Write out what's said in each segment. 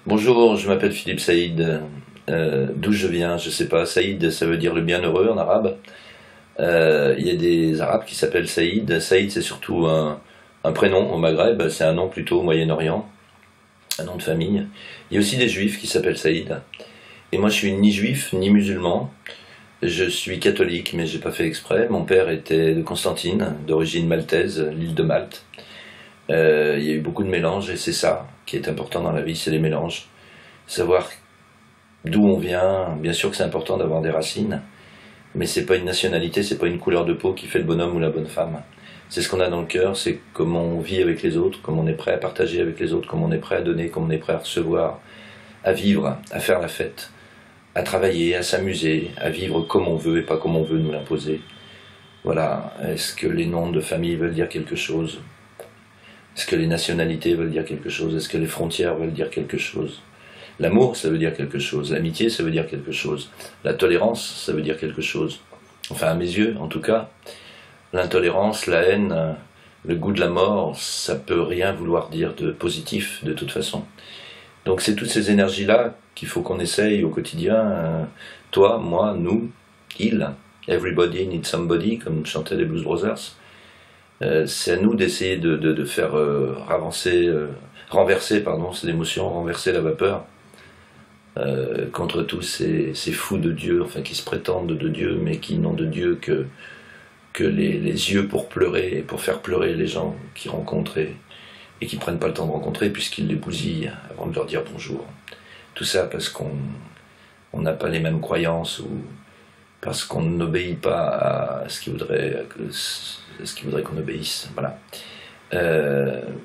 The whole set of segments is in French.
Bonjour, je m'appelle Philippe Saïd. D'où je viens, je sais pas. Saïd, ça veut dire le bienheureux en arabe. Il y a des Arabes qui s'appellent Saïd. Saïd, c'est surtout un prénom au Maghreb, c'est un nom plutôt au Moyen-Orient, un nom de famille. Il y a aussi des Juifs qui s'appellent Saïd. Et moi, je suis ni juif ni musulman. Je suis catholique, mais j'ai pas fait exprès. Mon père était de Constantine, d'origine maltaise, l'île de Malte. Il y a eu beaucoup de mélanges et c'est ça qui est important dans la vie, c'est les mélanges. Savoir d'où on vient, bien sûr que c'est important d'avoir des racines, mais c'est pas une nationalité, c'est pas une couleur de peau qui fait le bonhomme ou la bonne femme. C'est ce qu'on a dans le cœur, c'est comment on vit avec les autres, comment on est prêt à partager avec les autres, comment on est prêt à donner, comment on est prêt à recevoir, à vivre, à faire la fête, à travailler, à s'amuser, à vivre comme on veut et pas comme on veut nous l'imposer. Voilà, est-ce que les noms de famille veulent dire quelque chose? Est-ce que les nationalités veulent dire quelque chose? Est-ce que les frontières veulent dire quelque chose? L'amour, ça veut dire quelque chose. L'amitié, ça veut dire quelque chose. La tolérance, ça veut dire quelque chose. Enfin, à mes yeux, en tout cas, l'intolérance, la haine, le goût de la mort, ça peut rien vouloir dire de positif, de toute façon. Donc c'est toutes ces énergies-là qu'il faut qu'on essaye au quotidien. Toi, moi, nous, il, everybody needs somebody, comme chantaient les Blues Brothers. C'est à nous d'essayer de faire renverser, pardon, ces émotions, renverser la vapeur contre tous ces fous de Dieu, enfin qui se prétendent de Dieu, mais qui n'ont de Dieu que les yeux pour pleurer et pour faire pleurer les gens qu'ils rencontrent et qui prennent pas le temps de rencontrer puisqu'ils les bousillent avant de leur dire bonjour. Tout ça parce qu'on n'a pas les mêmes croyances ou parce qu'on n'obéit pas à ce qu'il voudrait qu'on obéisse. Voilà.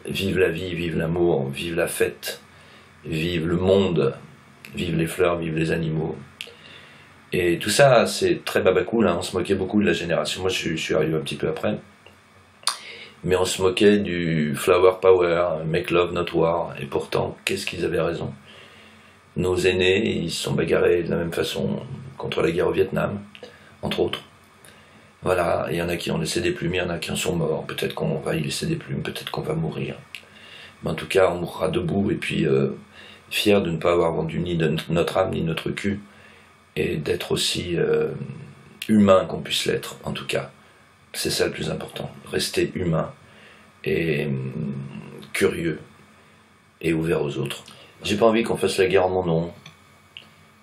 Vive la vie, vive l'amour, vive la fête, vive le monde, vive les fleurs, vive les animaux. Et tout ça, c'est très babacool, hein. On se moquait beaucoup de la génération. Moi, je suis arrivé un petit peu après. Mais on se moquait du flower power, make love not war. Et pourtant, qu'est-ce qu'ils avaient raison? Nos aînés, ils se sont bagarrés de la même façon contre la guerre au Vietnam, entre autres. Voilà, il y en a qui ont laissé des plumes, il y en a qui en sont morts. Peut-être qu'on va y laisser des plumes, peut-être qu'on va mourir. Mais en tout cas, on mourra debout et puis fier de ne pas avoir vendu ni notre âme ni notre cul et d'être aussi humain qu'on puisse l'être, en tout cas. C'est ça le plus important. Rester humain et curieux et ouvert aux autres. J'ai pas envie qu'on fasse la guerre en mon nom.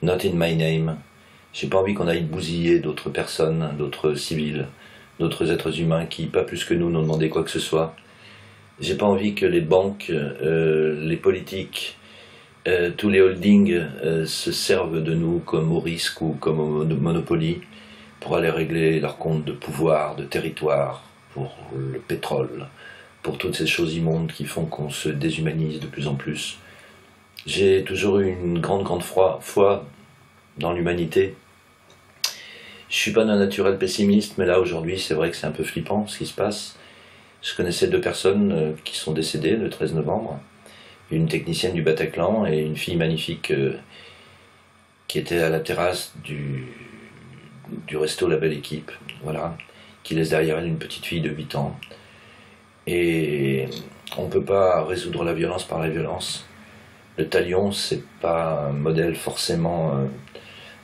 Not in my name. J'ai pas envie qu'on aille bousiller d'autres personnes, d'autres civils, d'autres êtres humains qui, pas plus que nous, n'ont demandé quoi que ce soit. J'ai pas envie que les banques, les politiques, tous les holdings se servent de nous comme au risque ou comme au Monopoly pour aller régler leurs comptes de pouvoir, de territoire, pour le pétrole, pour toutes ces choses immondes qui font qu'on se déshumanise de plus en plus. J'ai toujours eu une grande foi dans l'humanité. Je suis pas d'un naturel pessimiste, mais là aujourd'hui c'est vrai que c'est un peu flippant ce qui se passe. Je connaissais deux personnes qui sont décédées le 13 novembre, une technicienne du Bataclan et une fille magnifique qui était à la terrasse du resto La Belle Équipe, voilà, qui laisse derrière elle une petite fille de 8 ans. Et on ne peut pas résoudre la violence par la violence. Le talion, c'est pas un modèle forcément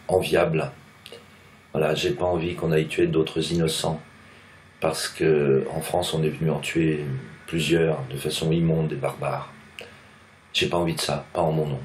enviable. Voilà, j'ai pas envie qu'on aille tuer d'autres innocents, parce que en France, on est venu en tuer plusieurs de façon immonde et barbare. J'ai pas envie de ça, pas en mon nom.